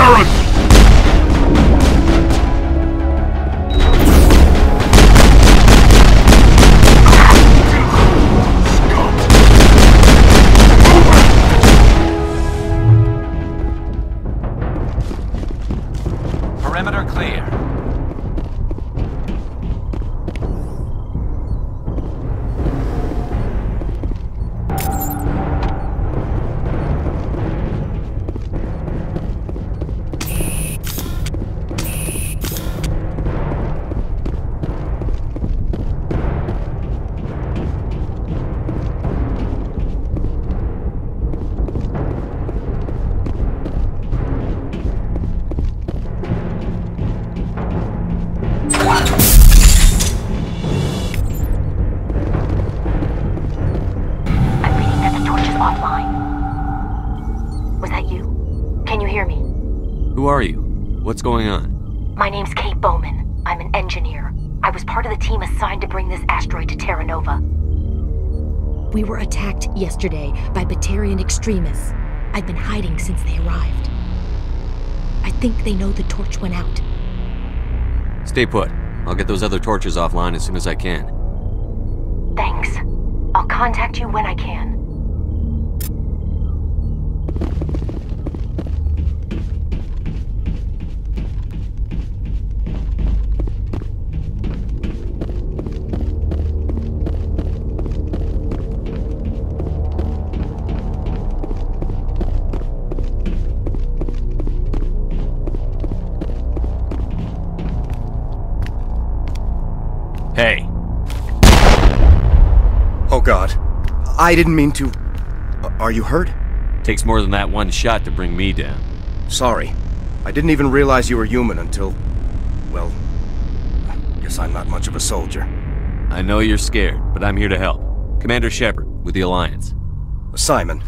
Terrans! Perimeter clear. Who are you? What's going on? My name's Kate Bowman. I'm an engineer. I was part of the team assigned to bring this asteroid to Terra Nova. We were attacked yesterday by Batarian extremists. I've been hiding since they arrived. I think they know the torch went out. Stay put. I'll get those other torches offline as soon as I can. Thanks. I'll contact you when I can. Hey. Oh God. I didn't mean to... Are you hurt? Takes more than that one shot to bring me down. Sorry. I didn't even realize you were human until... Well... Guess I'm not much of a soldier. I know you're scared, but I'm here to help. Commander Shepard, with the Alliance. Simon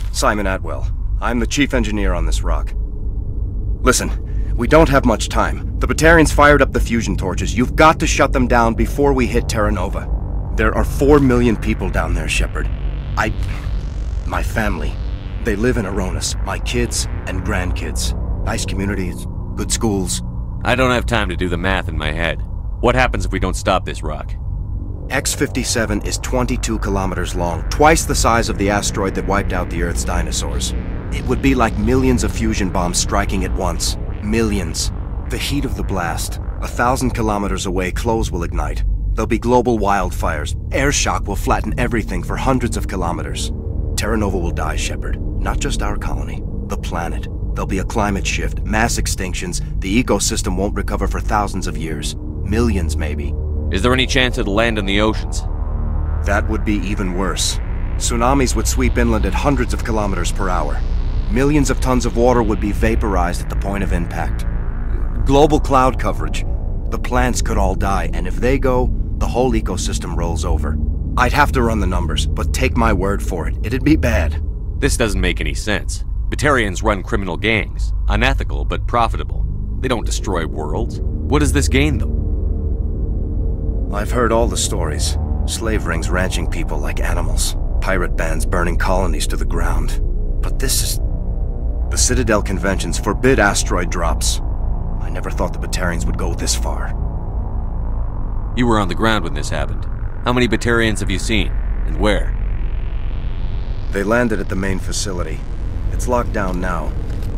Atwell. I'm the chief engineer on this rock. Listen. We don't have much time. The Batarians fired up the fusion torches. You've got to shut them down before we hit Terra Nova. There are 4 million people down there, Shepard. My family. They live in Aronis. My kids and grandkids. Nice communities, good schools. I don't have time to do the math in my head. What happens if we don't stop this rock? X-57 is 22 kilometers long, twice the size of the asteroid that wiped out the Earth's dinosaurs. It would be like millions of fusion bombs striking at once. Millions. The heat of the blast. 1,000 kilometers away, clothes will ignite. There'll be global wildfires. Air shock will flatten everything for hundreds of kilometers. Terra Nova will die, Shepard. Not just our colony. The planet. There'll be a climate shift, mass extinctions. The ecosystem won't recover for thousands of years. Millions, maybe. Is there any chance it'll land in the oceans? That would be even worse. Tsunamis would sweep inland at hundreds of kilometers per hour. Millions of tons of water would be vaporized at the point of impact. Global cloud coverage. The plants could all die, and if they go, the whole ecosystem rolls over. I'd have to run the numbers, but take my word for it, it'd be bad. This doesn't make any sense. Batarians run criminal gangs. Unethical, but profitable. They don't destroy worlds. What does this gain them? I've heard all the stories. Slave rings ranching people like animals. Pirate bands burning colonies to the ground. But this is... The Citadel conventions forbid asteroid drops. I never thought the Batarians would go this far. You were on the ground when this happened. How many Batarians have you seen? And where? They landed at the main facility. It's locked down now.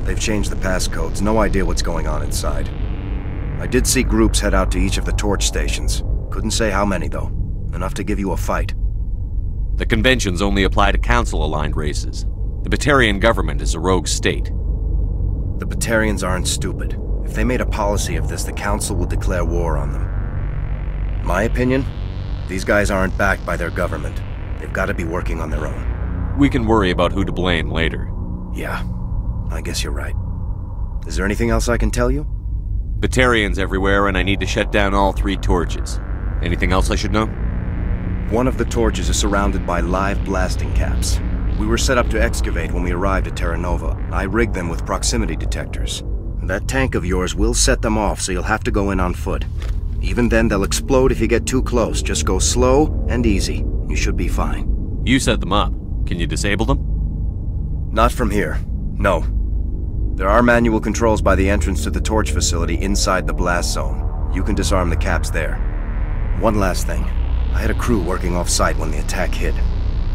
They've changed the passcodes. No idea what's going on inside. I did see groups head out to each of the torch stations. Couldn't say how many, though. Enough to give you a fight. The conventions only apply to Council-aligned races. The Batarian government is a rogue state. The Batarians aren't stupid. If they made a policy of this, the Council would declare war on them. My opinion? These guys aren't backed by their government. They've got to be working on their own. We can worry about who to blame later. Yeah, I guess you're right. Is there anything else I can tell you? Batarians everywhere, and I need to shut down all 3 torches. Anything else I should know? One of the torches is surrounded by live blasting caps. We were set up to excavate when we arrived at Terra Nova. I rigged them with proximity detectors. That tank of yours will set them off, so you'll have to go in on foot. Even then, they'll explode if you get too close. Just go slow and easy. You should be fine. You set them up. Can you disable them? Not from here. No. There are manual controls by the entrance to the torch facility inside the blast zone. You can disarm the caps there. One last thing. I had a crew working off-site when the attack hit.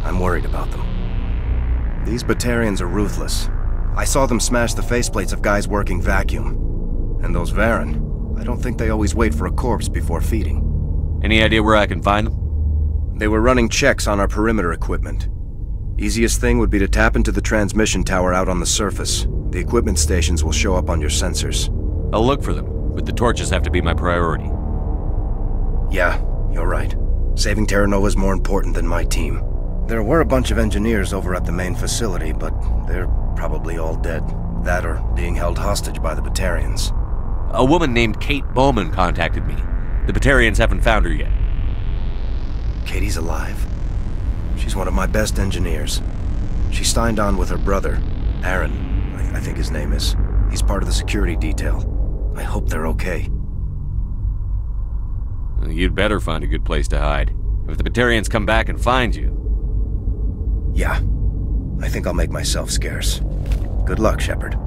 I'm worried about them. These Batarians are ruthless. I saw them smash the faceplates of guys working vacuum. And those Varen, I don't think they always wait for a corpse before feeding. Any idea where I can find them? They were running checks on our perimeter equipment. Easiest thing would be to tap into the transmission tower out on the surface. The equipment stations will show up on your sensors. I'll look for them, but the torches have to be my priority. Yeah, you're right. Saving Terra Nova is more important than my team. There were a bunch of engineers over at the main facility, but they're probably all dead. That or being held hostage by the Batarians. A woman named Kate Bowman contacted me. The Batarians haven't found her yet. Katie's alive? She's one of my best engineers. She signed on with her brother, Aaron, I think his name is. He's part of the security detail. I hope they're okay. You'd better find a good place to hide. If the Batarians come back and find you... Yeah. I think I'll make myself scarce. Good luck, Shepard.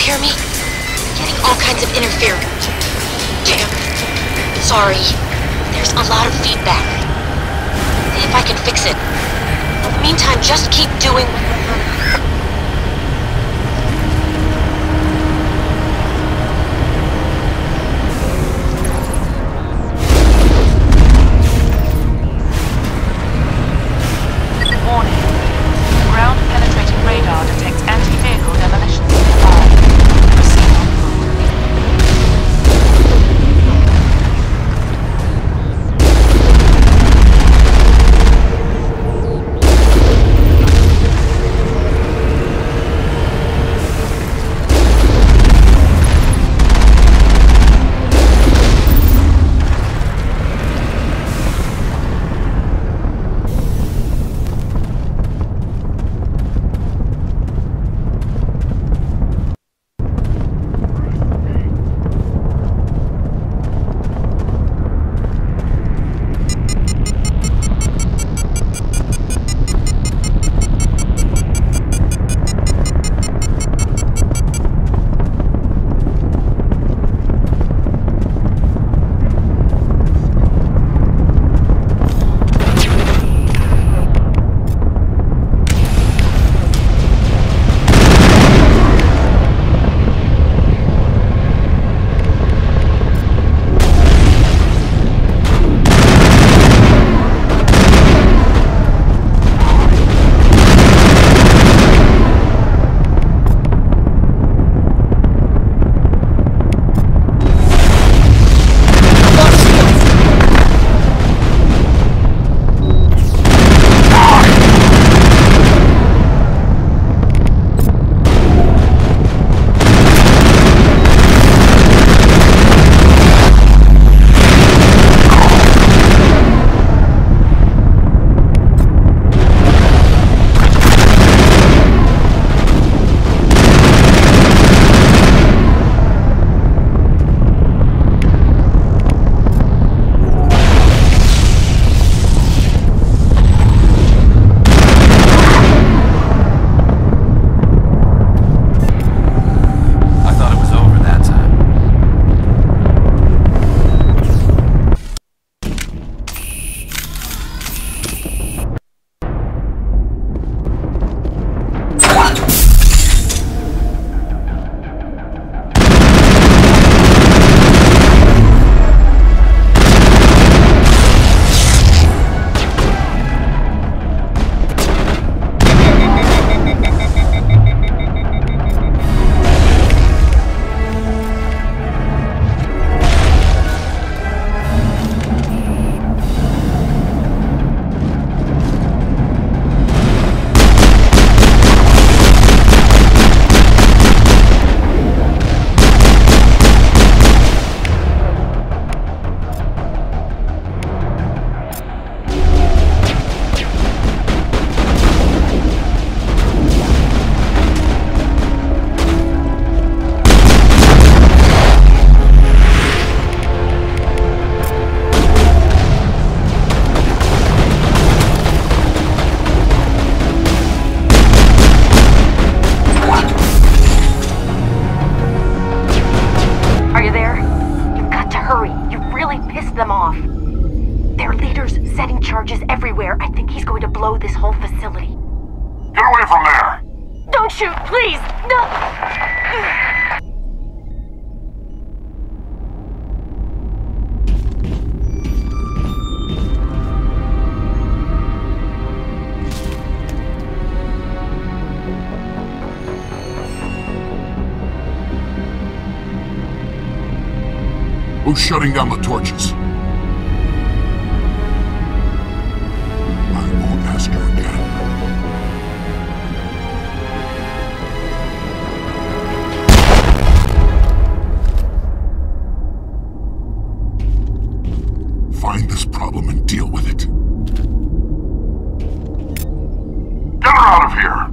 Hear me? Getting all kinds of interference. Damn. Sorry. There's a lot of feedback. See if I can fix it. In the meantime, just keep doing... Warning. Ground-penetrating radar detects anti-vehicle demolitions nearby. Proceed on board. blow this whole facility. Get away from there! Don't shoot, please! No! Who's shutting down the torches? I won't ask you again. Find this problem and deal with it. Get her out of here!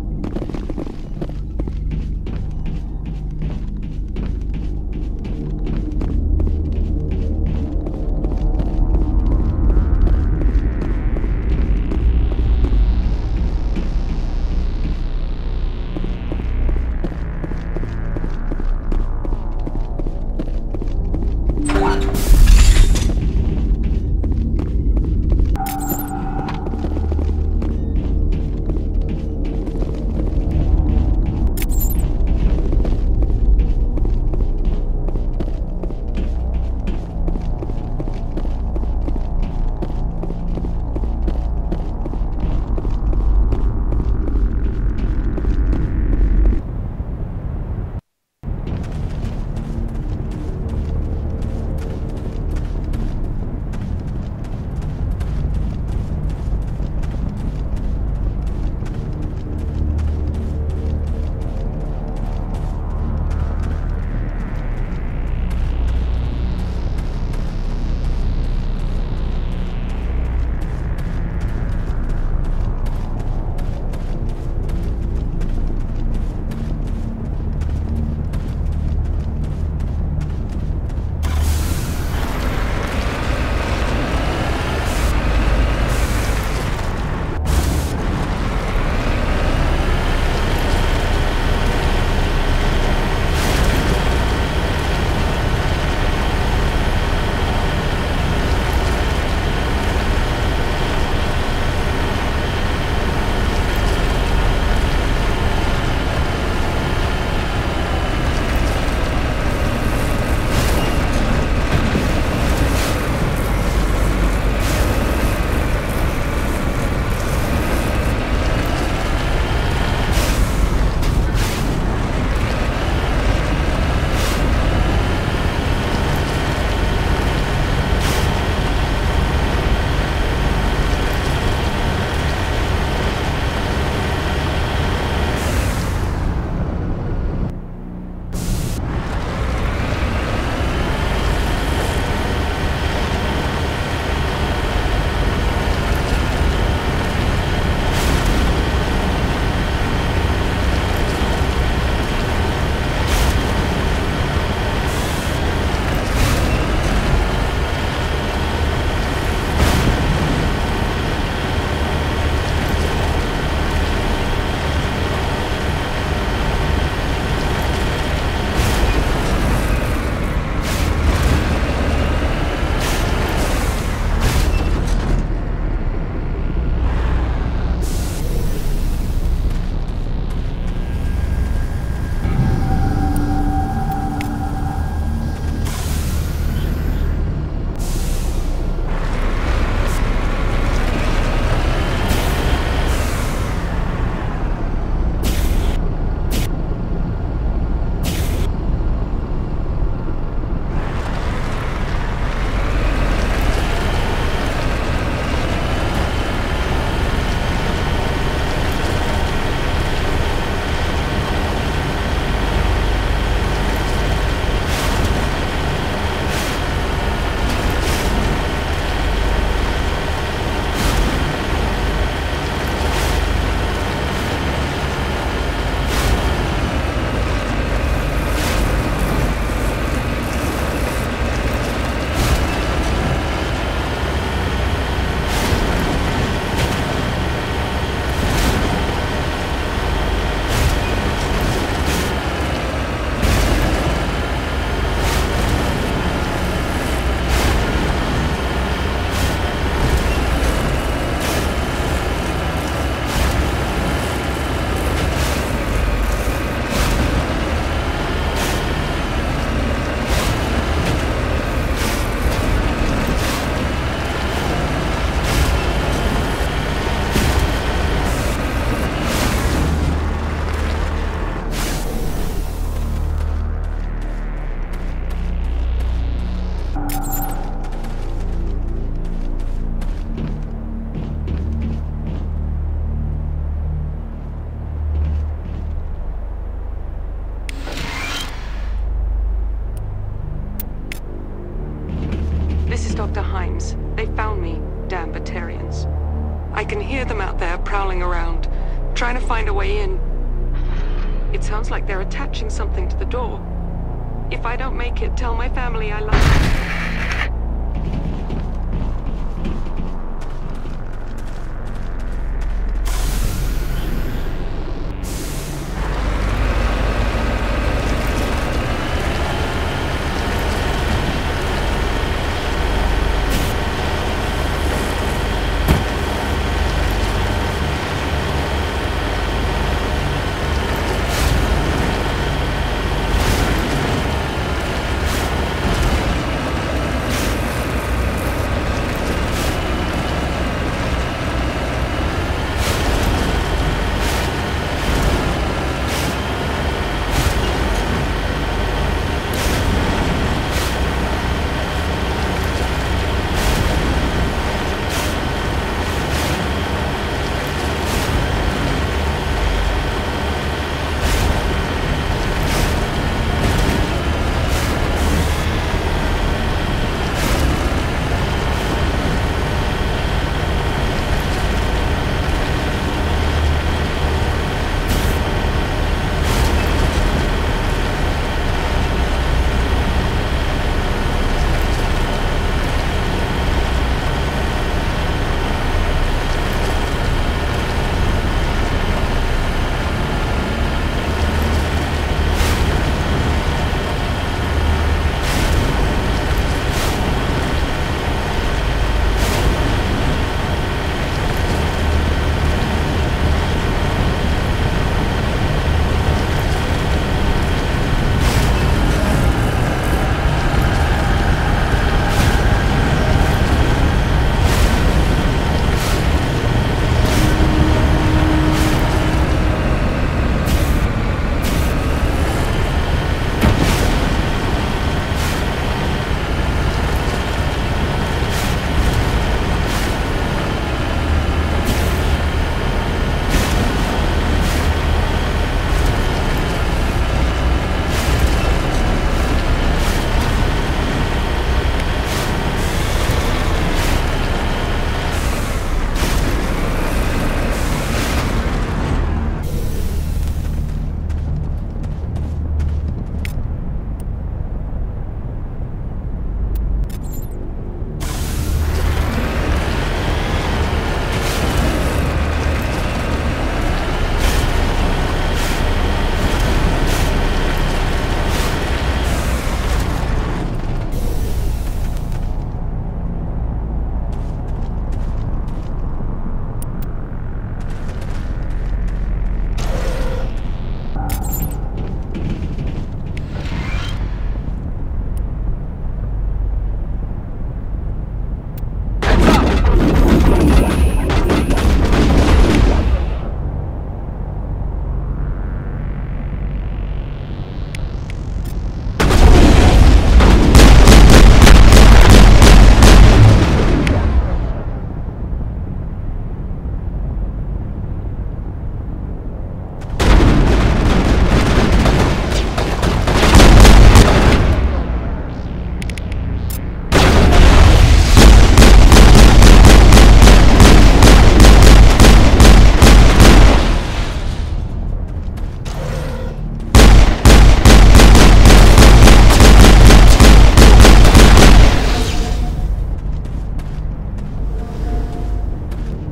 can hear them out there prowling around, trying to find a way in. It sounds like they're attaching something to the door. If I don't make it, tell my family I love them.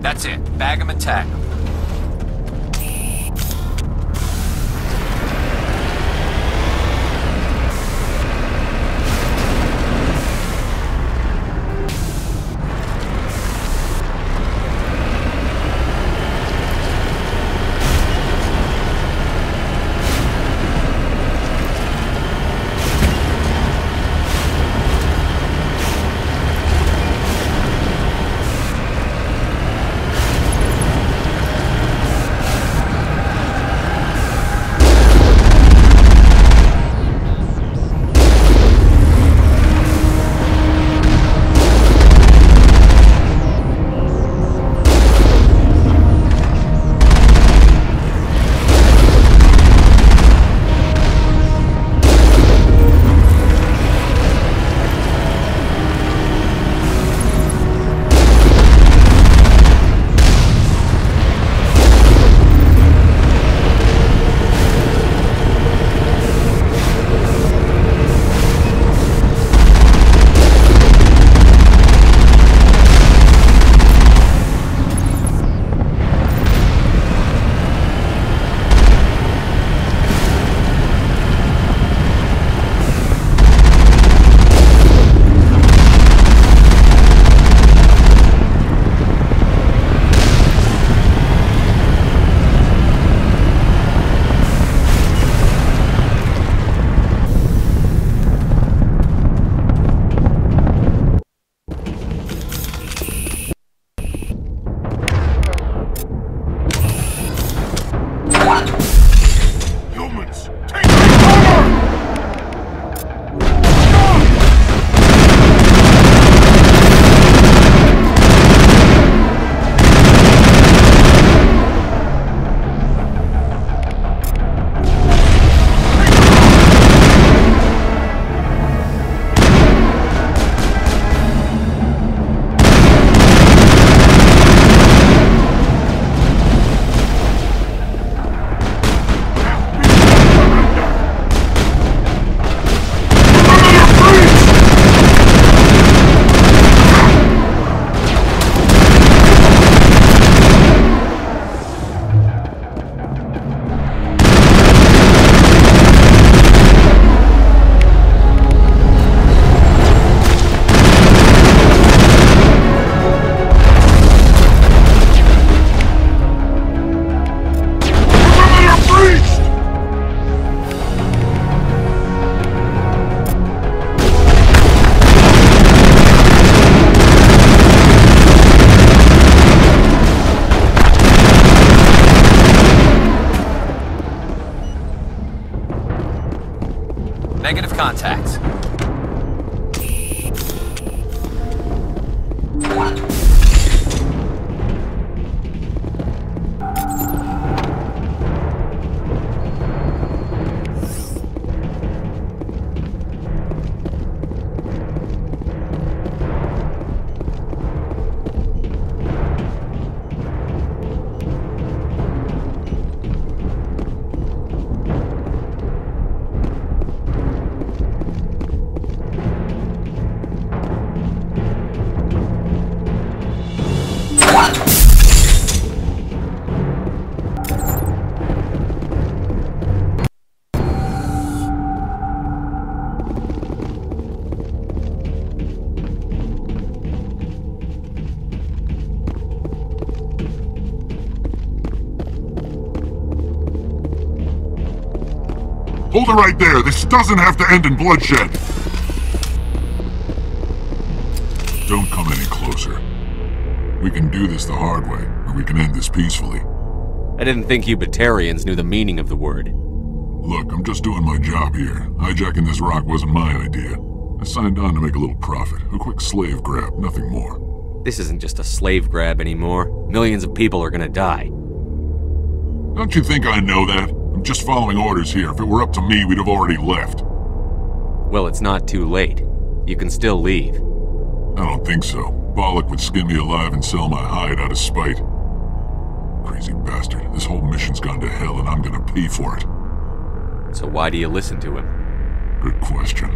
That's it. Bag 'em and tag 'em. contacts. Hold it right there. This doesn't have to end in bloodshed. Don't come any closer. We can do this the hard way, or we can end this peacefully. I didn't think you Batarians knew the meaning of the word. Look, I'm just doing my job here. Hijacking this rock wasn't my idea. I signed on to make a little profit. A quick slave grab, nothing more. This isn't just a slave grab anymore. Millions of people are gonna die. Don't you think I know that? I'm just following orders here. If it were up to me, we'd have already left. Well, it's not too late. You can still leave. I don't think so. Bollock would skin me alive and sell my hide out of spite. Crazy bastard. This whole mission's gone to hell and I'm gonna pay for it. So why do you listen to him? Good question.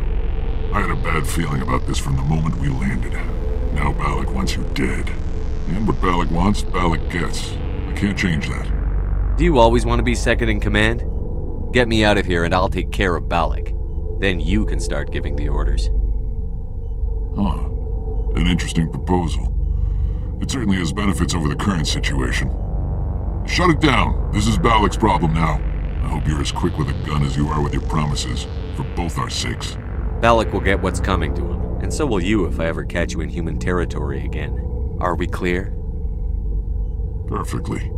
I had a bad feeling about this from the moment we landed. Now Bollock wants you dead. And what Bollock wants, Bollock gets. I can't change that. Do you always want to be second in command? Get me out of here and I'll take care of Bollock. Then you can start giving the orders. Huh. An interesting proposal. It certainly has benefits over the current situation. Shut it down. This is Bollock's problem now. I hope you're as quick with a gun as you are with your promises, for both our sakes. Bollock will get what's coming to him, and so will you if I ever catch you in human territory again. Are we clear? Perfectly.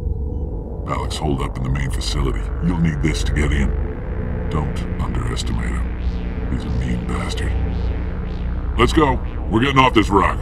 Bollock's holed up in the main facility. You'll need this to get in. Don't underestimate him. He's a mean bastard. Let's go. We're getting off this rock.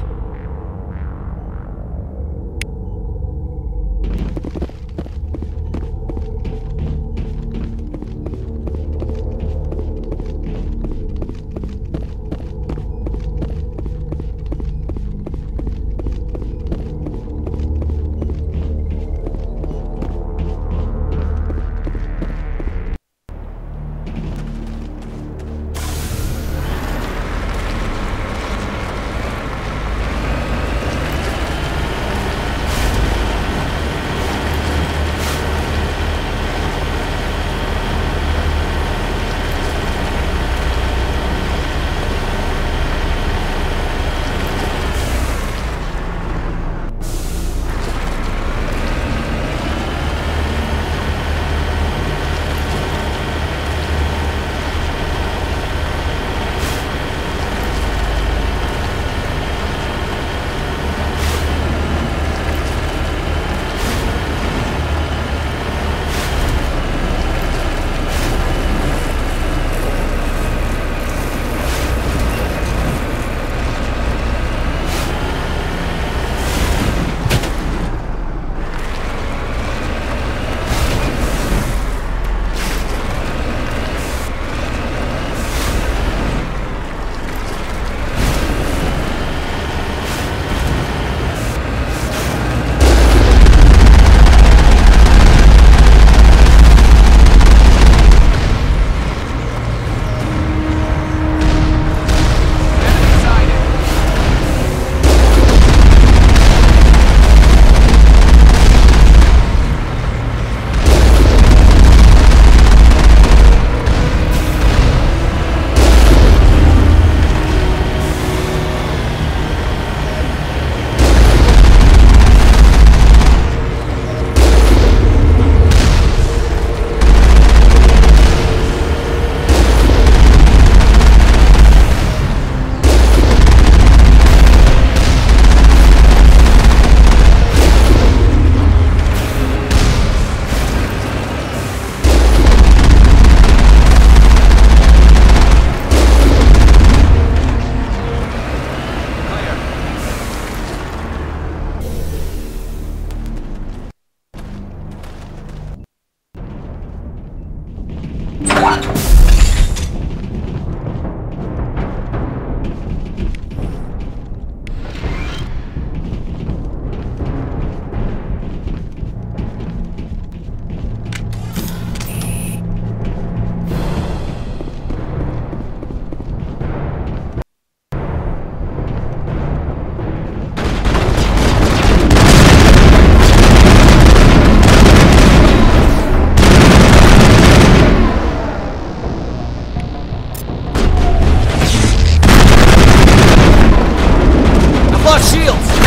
got shields!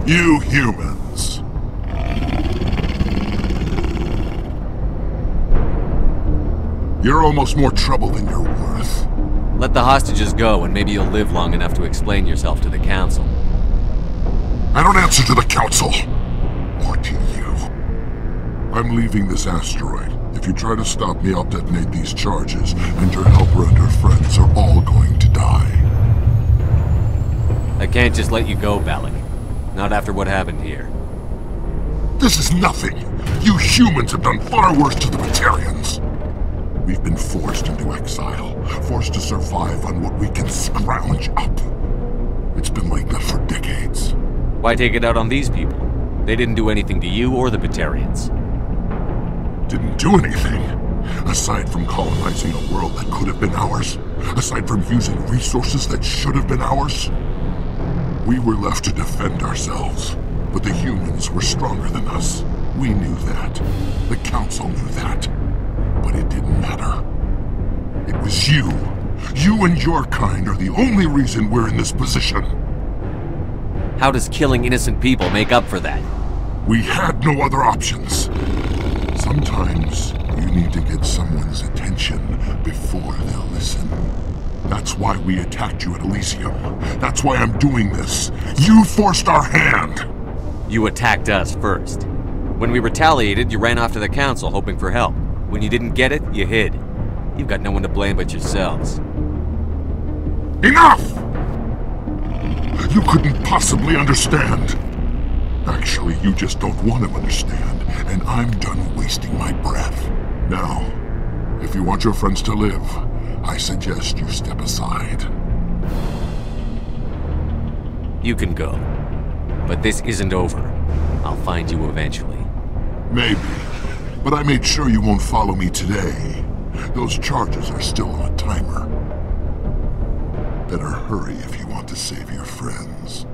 You humans. You're almost more trouble than you're worth. Let the hostages go, and maybe you'll live long enough to explain yourself to the Council. I don't answer to the Council. Or to you. I'm leaving this asteroid. If you try to stop me, I'll detonate these charges, and your helper and her friends are all going to die. I can't just let you go, Balak. Not after what happened here. This is nothing. You humans have done far worse to the Batarians. We've been forced into exile, forced to survive on what we can scrounge up. It's been like that for decades. Why take it out on these people? They didn't do anything to you or the Batarians. Didn't do anything? A Aside from colonizing a world that could have been ours, aside from using resources that should have been ours, we were left to defend ourselves. But the humans were stronger than us. We knew that. The Council knew that. But it didn't matter. It was you. You and your kind are the only reason we're in this position. How does killing innocent people make up for that? We had no other options. Sometimes you need to get someone's attention before they'll listen. That's why we attacked you at Elysium. That's why I'm doing this. You forced our hand! You attacked us first. When we retaliated, you ran off to the Council hoping for help. When you didn't get it, you hid. You've got no one to blame but yourselves. Enough! You couldn't possibly understand. Actually, you just don't want to understand, and I'm done wasting my breath. Now, if you want your friends to live, I suggest you step aside. You can go. But this isn't over. I'll find you eventually. Maybe. But I made sure you won't follow me today. Those charges are still on a timer. Better hurry if you want to save your friends.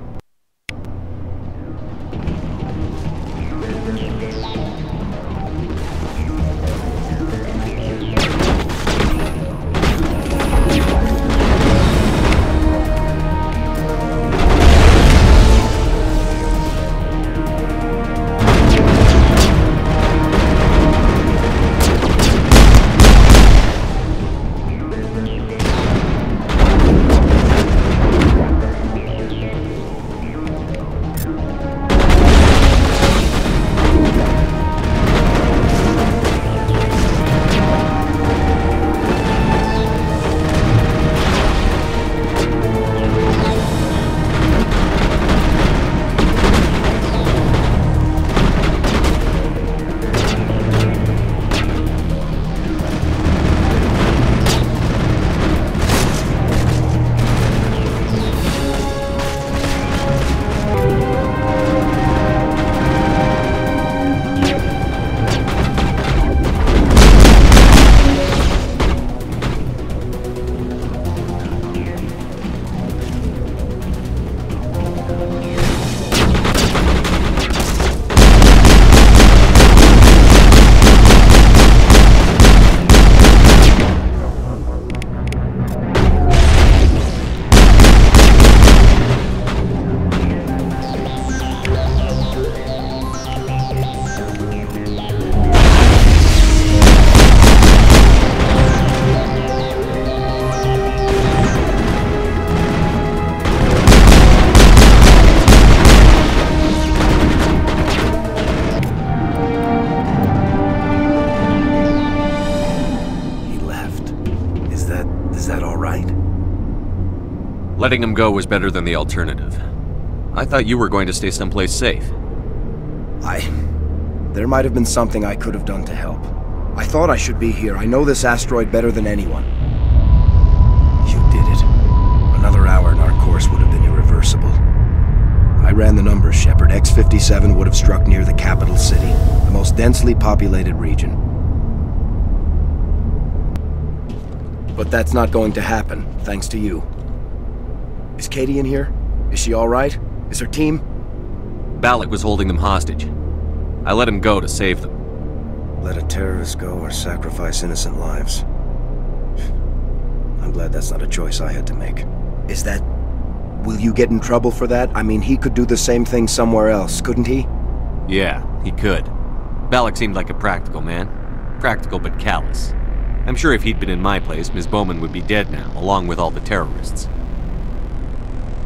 Letting him go was better than the alternative. I thought you were going to stay someplace safe. There might have been something I could have done to help. I thought I should be here. I know this asteroid better than anyone. You did it. Another hour and our course would have been irreversible. I ran the numbers, Shepard. X-57 would have struck near the capital city, the most densely populated region. But that's not going to happen, thanks to you. Is Katie in here? Is she all right? Is her team? Balak was holding them hostage. I let him go to save them. Let a terrorist go or sacrifice innocent lives. I'm glad that's not a choice I had to make. Is that... Will you get in trouble for that? I mean, he could do the same thing somewhere else, couldn't he? Yeah, he could. Balak seemed like a practical man. Practical but callous. I'm sure if he'd been in my place, Ms. Bowman would be dead now, along with all the terrorists.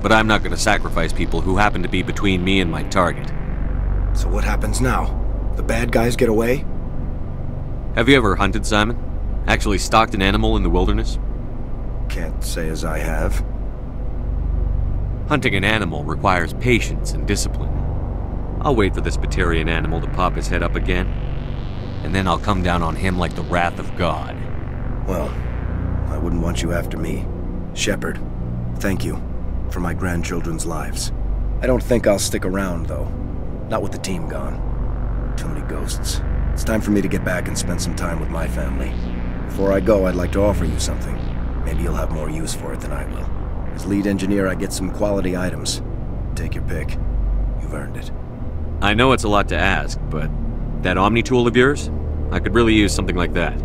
But I'm not going to sacrifice people who happen to be between me and my target. So what happens now? The bad guys get away? Have you ever hunted, Simon? Actually stalked an animal in the wilderness? Can't say as I have. Hunting an animal requires patience and discipline. I'll wait for this Batarian animal to pop his head up again, and then I'll come down on him like the wrath of God. Well, I wouldn't want you after me. Shepard, thank you for my grandchildren's lives. I don't think I'll stick around, though. Not with the team gone. Too many ghosts. It's time for me to get back and spend some time with my family. Before I go, I'd like to offer you something. Maybe you'll have more use for it than I will. As lead engineer, I get some quality items. Take your pick. You've earned it. I know it's a lot to ask, but that Omni tool of yours? I could really use something like that.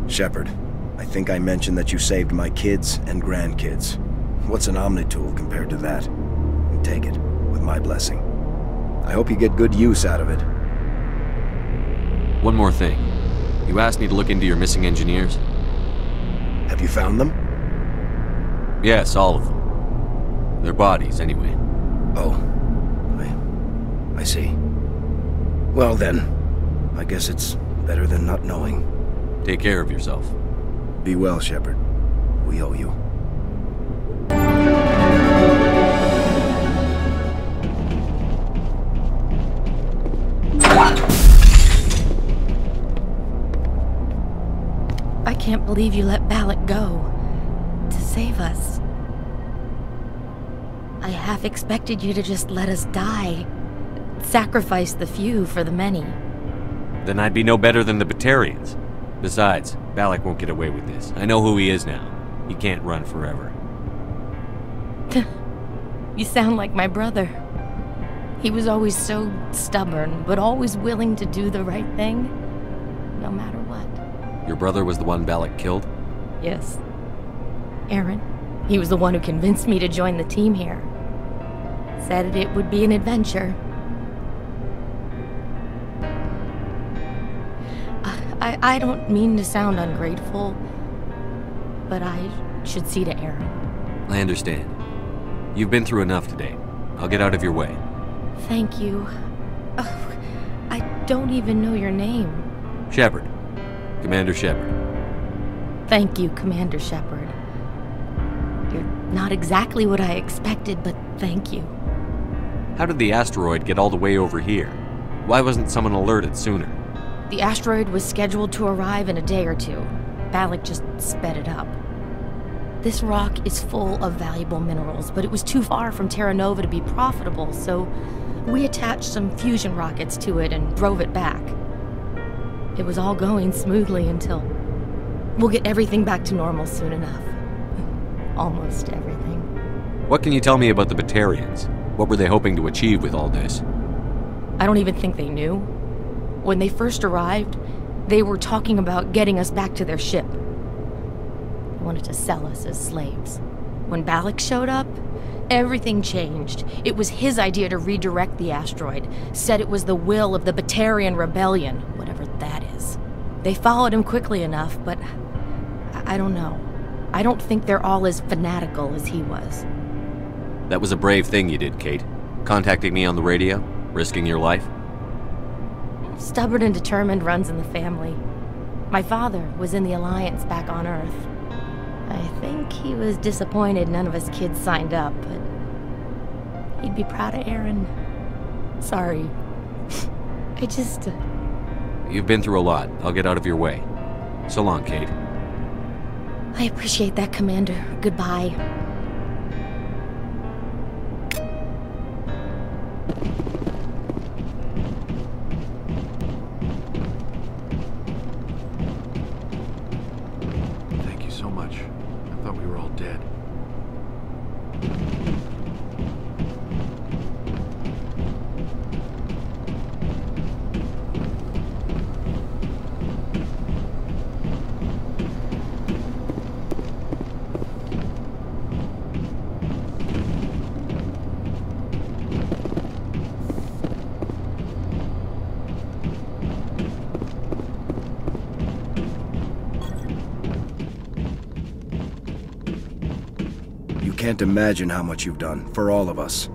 Shepard, I think I mentioned that you saved my kids and grandkids. What's an Omni tool compared to that? Take it, with my blessing. I hope you get good use out of it. One more thing. You asked me to look into your missing engineers? Have you found them? Yes, all of them. Their bodies, anyway. Oh. I see. Well then, I guess it's better than not knowing. Take care of yourself. Be well, Shepard. We owe you. I can't believe you let Balak go. To save us. I half expected you to just let us die. Sacrifice the few for the many. Then I'd be no better than the Batarians. Besides, Balak won't get away with this. I know who he is now. He can't run forever. You sound like my brother. He was always so stubborn, but always willing to do the right thing, no matter what. Your brother was the one Balak killed? Yes. Aaron. He was the one who convinced me to join the team here. Said it would be an adventure. I don't mean to sound ungrateful, but I should see to Aaron. I understand. You've been through enough today. I'll get out of your way. Thank you. Oh, I don't even know your name. Shepard. Commander Shepard. Thank you, Commander Shepard. You're not exactly what I expected, but thank you. How did the asteroid get all the way over here? Why wasn't someone alerted sooner? The asteroid was scheduled to arrive in a day or two. Balak just sped it up. This rock is full of valuable minerals, but it was too far from Terra Nova to be profitable, so we attached some fusion rockets to it and drove it back. It was all going smoothly until... We'll get everything back to normal soon enough. Almost everything. What can you tell me about the Batarians? What were they hoping to achieve with all this? I don't even think they knew. When they first arrived, they were talking about getting us back to their ship. They wanted to sell us as slaves. When Balak showed up, everything changed. It was his idea to redirect the asteroid. Said it was the will of the Batarian rebellion, whatever that is. They followed him quickly enough, but I don't know. I don't think they're all as fanatical as he was. That was a brave thing you did, Kate. Contacting me on the radio, risking your life. Stubborn and determined runs in the family. My father was in the Alliance back on Earth. I think he was disappointed none of us kids signed up, but he'd be proud of Aaron. Sorry. I just... You've been through a lot. I'll get out of your way. So long, Kate. I appreciate that, Commander. Goodbye. Thank you so much. I thought we were all dead. Can't imagine how much you've done for all of us.